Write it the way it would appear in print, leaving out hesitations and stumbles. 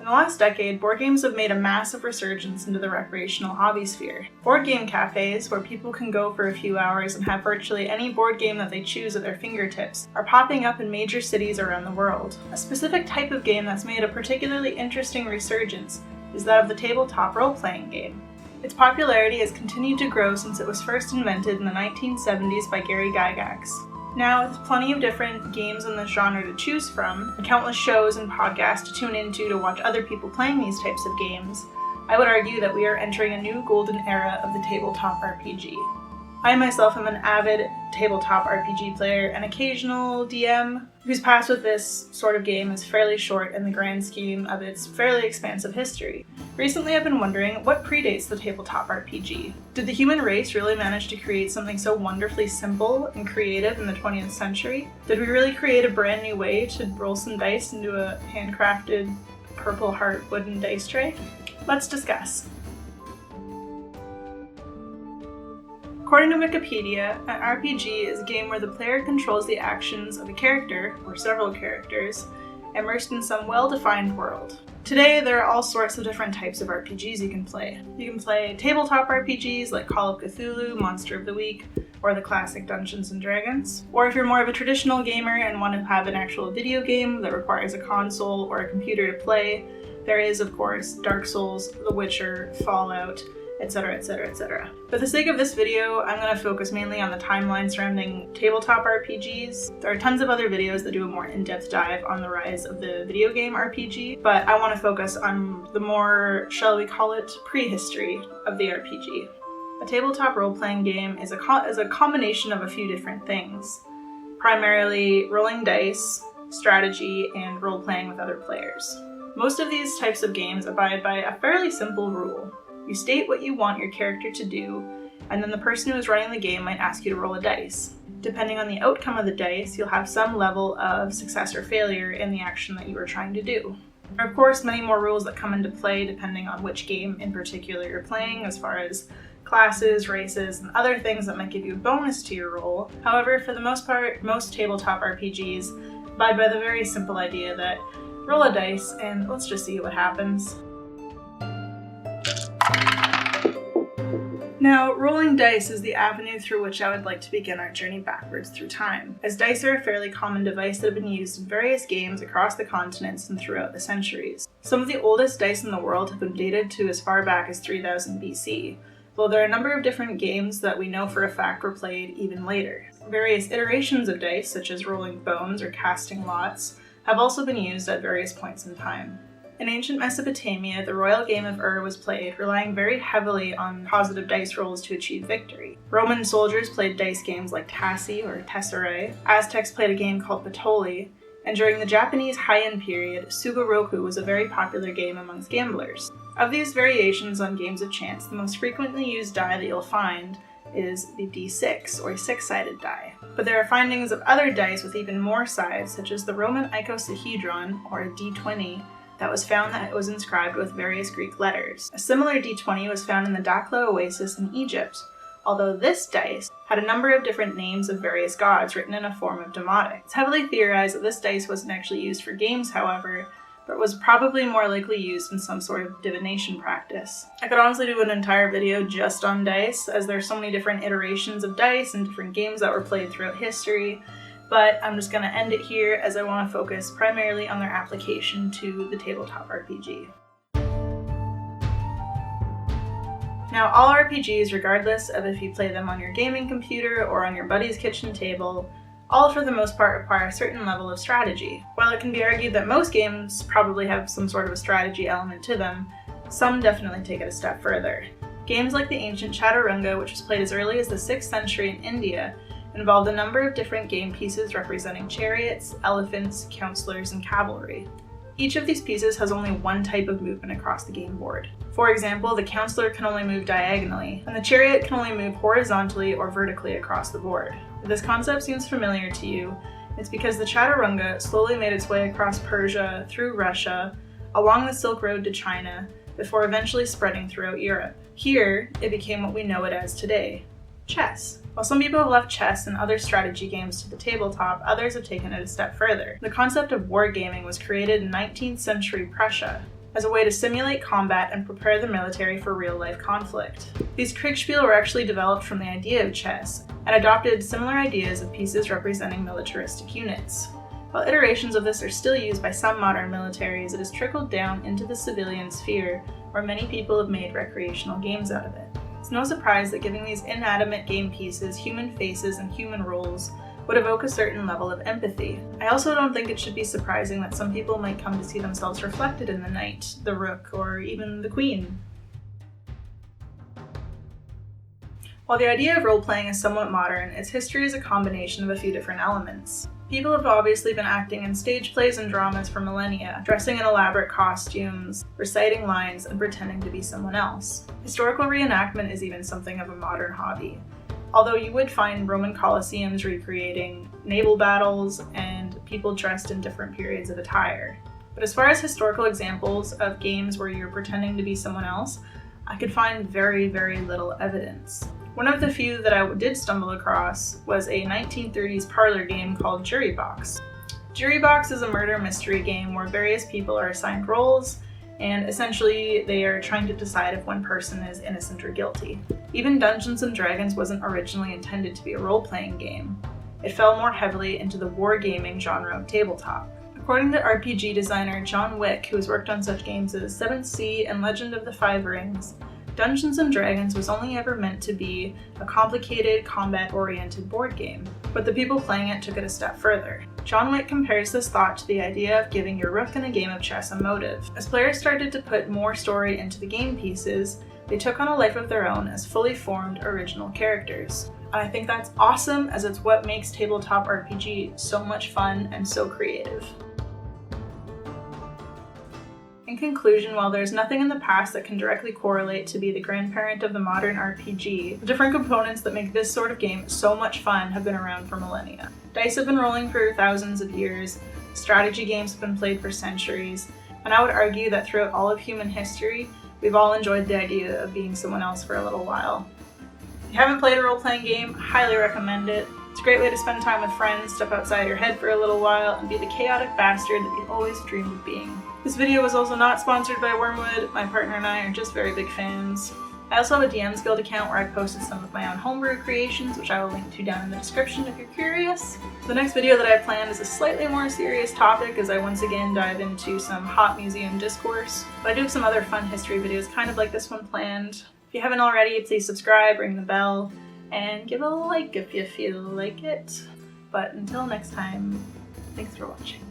In the last decade, board games have made a massive resurgence into the recreational hobby sphere. Board game cafes, where people can go for a few hours and have virtually any board game that they choose at their fingertips, are popping up in major cities around the world. A specific type of game that's made a particularly interesting resurgence is that of the tabletop role-playing game. Its popularity has continued to grow since it was first invented in the 1970s by Gary Gygax. Now, with plenty of different games in this genre to choose from, and countless shows and podcasts to tune into to watch other people playing these types of games, I would argue that we are entering a new golden era of the tabletop RPG. I myself am an avid tabletop RPG player and occasional DM whose past with this sort of game is fairly short in the grand scheme of its fairly expansive history. Recently I've been wondering, what predates the tabletop RPG? Did the human race really manage to create something so wonderfully simple and creative in the 20th century? Did we really create a brand new way to roll some dice into a handcrafted Purple Heart wooden dice tray? Let's discuss. According to Wikipedia, an RPG is a game where the player controls the actions of a character, or several characters, immersed in some well-defined world. Today, there are all sorts of different types of RPGs you can play. You can play tabletop RPGs like Call of Cthulhu, Monster of the Week, or the classic Dungeons & Dragons. Or if you're more of a traditional gamer and want to have an actual video game that requires a console or a computer to play, there is, of course, Dark Souls, The Witcher, Fallout, etc, etc, etc. For the sake of this video, I'm going to focus mainly on the timeline surrounding tabletop RPGs. There are tons of other videos that do a more in-depth dive on the rise of the video game RPG, but I want to focus on the more, shall we call it, prehistory of the RPG. A tabletop role-playing game is a combination of a few different things, primarily rolling dice, strategy, and role-playing with other players. Most of these types of games abide by a fairly simple rule. You state what you want your character to do, and then the person who is running the game might ask you to roll a dice. Depending on the outcome of the dice, you'll have some level of success or failure in the action that you are trying to do. There are of course many more rules that come into play depending on which game in particular you're playing, as far as classes, races, and other things that might give you a bonus to your roll. However, for the most part, most tabletop RPGs abide by the very simple idea that roll a dice and let's just see what happens. Now, rolling dice is the avenue through which I would like to begin our journey backwards through time, as dice are a fairly common device that have been used in various games across the continents and throughout the centuries. Some of the oldest dice in the world have been dated to as far back as 3000 BC, though there are a number of different games that we know for a fact were played even later. Various iterations of dice, such as rolling bones or casting lots, have also been used at various points in time. In ancient Mesopotamia, the royal game of was played, relying very heavily on positive dice rolls to achieve victory. Roman soldiers played dice games like Tassi or Tesserae. Aztecs played a game called Patoli, and during the Japanese Heian period, Sugoroku was a very popular game amongst gamblers. Of these variations on games of chance, the most frequently used die that you'll find is the D6, or six-sided die. But there are findings of other dice with even more sides, such as the Roman Icosahedron, or D20, that was found that it was inscribed with various Greek letters. A similar D20 was found in the Dakhleh Oasis in Egypt, although this dice had a number of different names of various gods written in a form of Demotic. It's heavily theorized that this dice wasn't actually used for games, however, but was probably more likely used in some sort of divination practice. I could honestly do an entire video just on dice, as there are so many different iterations of dice and different games that were played throughout history, but I'm just going to end it here as I want to focus primarily on their application to the tabletop RPG. Now, all RPGs, regardless of if you play them on your gaming computer or on your buddy's kitchen table, all for the most part require a certain level of strategy. While it can be argued that most games probably have some sort of a strategy element to them, some definitely take it a step further. Games like the ancient Chaturanga, which was played as early as the 6th century in India, involved a number of different game pieces representing chariots, elephants, counselors, and cavalry. Each of these pieces has only one type of movement across the game board. For example, the counselor can only move diagonally, and the chariot can only move horizontally or vertically across the board. If this concept seems familiar to you, it's because the Chaturanga slowly made its way across Persia, through Russia, along the Silk Road to China, before eventually spreading throughout Europe. Here, it became what we know it as today: chess. While some people have left chess and other strategy games to the tabletop, others have taken it a step further. The concept of wargaming was created in 19th century Prussia. as a way to simulate combat and prepare the military for real-life conflict. These Kriegspiel were actually developed from the idea of chess, and adopted similar ideas of pieces representing militaristic units. While iterations of this are still used by some modern militaries, it has trickled down into the civilian sphere, where many people have made recreational games out of it. It's no surprise that giving these inanimate game pieces human faces and human roles would evoke a certain level of empathy. I also don't think it should be surprising that some people might come to see themselves reflected in the knight, the rook, or even the queen. While the idea of role-playing is somewhat modern, its history is a combination of a few different elements. People have obviously been acting in stage plays and dramas for millennia, dressing in elaborate costumes, reciting lines, and pretending to be someone else. Historical reenactment is even something of a modern hobby, although you would find Roman colosseums recreating naval battles and people dressed in different periods of attire. But as far as historical examples of games where you're pretending to be someone else, I could find very, very little evidence. One of the few that I did stumble across was a 1930s parlor game called Jury Box. Jury Box is a murder mystery game where various people are assigned roles, and essentially they are trying to decide if one person is innocent or guilty. Even Dungeons & Dragons wasn't originally intended to be a role-playing game. It fell more heavily into the wargaming genre of tabletop. According to RPG designer John Wick, who has worked on such games as 7th Sea and Legend of the Five Rings, Dungeons & Dragons was only ever meant to be a complicated, combat-oriented board game, but the people playing it took it a step further. John Wick compares this thought to the idea of giving your rook in a game of chess a motive. As players started to put more story into the game pieces, they took on a life of their own as fully formed original characters. And I think that's awesome, as it's what makes tabletop RPG so much fun and so creative. In conclusion, while there's nothing in the past that can directly correlate to be the grandparent of the modern RPG, the different components that make this sort of game so much fun have been around for millennia. Dice have been rolling for thousands of years, strategy games have been played for centuries, and I would argue that throughout all of human history, we've all enjoyed the idea of being someone else for a little while. If you haven't played a role-playing game, I highly recommend it. It's a great way to spend time with friends, step outside your head for a little while, and be the chaotic bastard that you've always dreamed of being. This video was also not sponsored by Wormwood. My partner and I are just very big fans. I also have a DMs Guild account where I posted some of my own homebrew creations, which I will link to down in the description if you're curious. The next video that I have planned is a slightly more serious topic, as I once again dive into some hot museum discourse. But I do have some other fun history videos kind of like this one planned. If you haven't already, please subscribe, ring the bell, and give a like if you feel like it. But until next time, thanks for watching.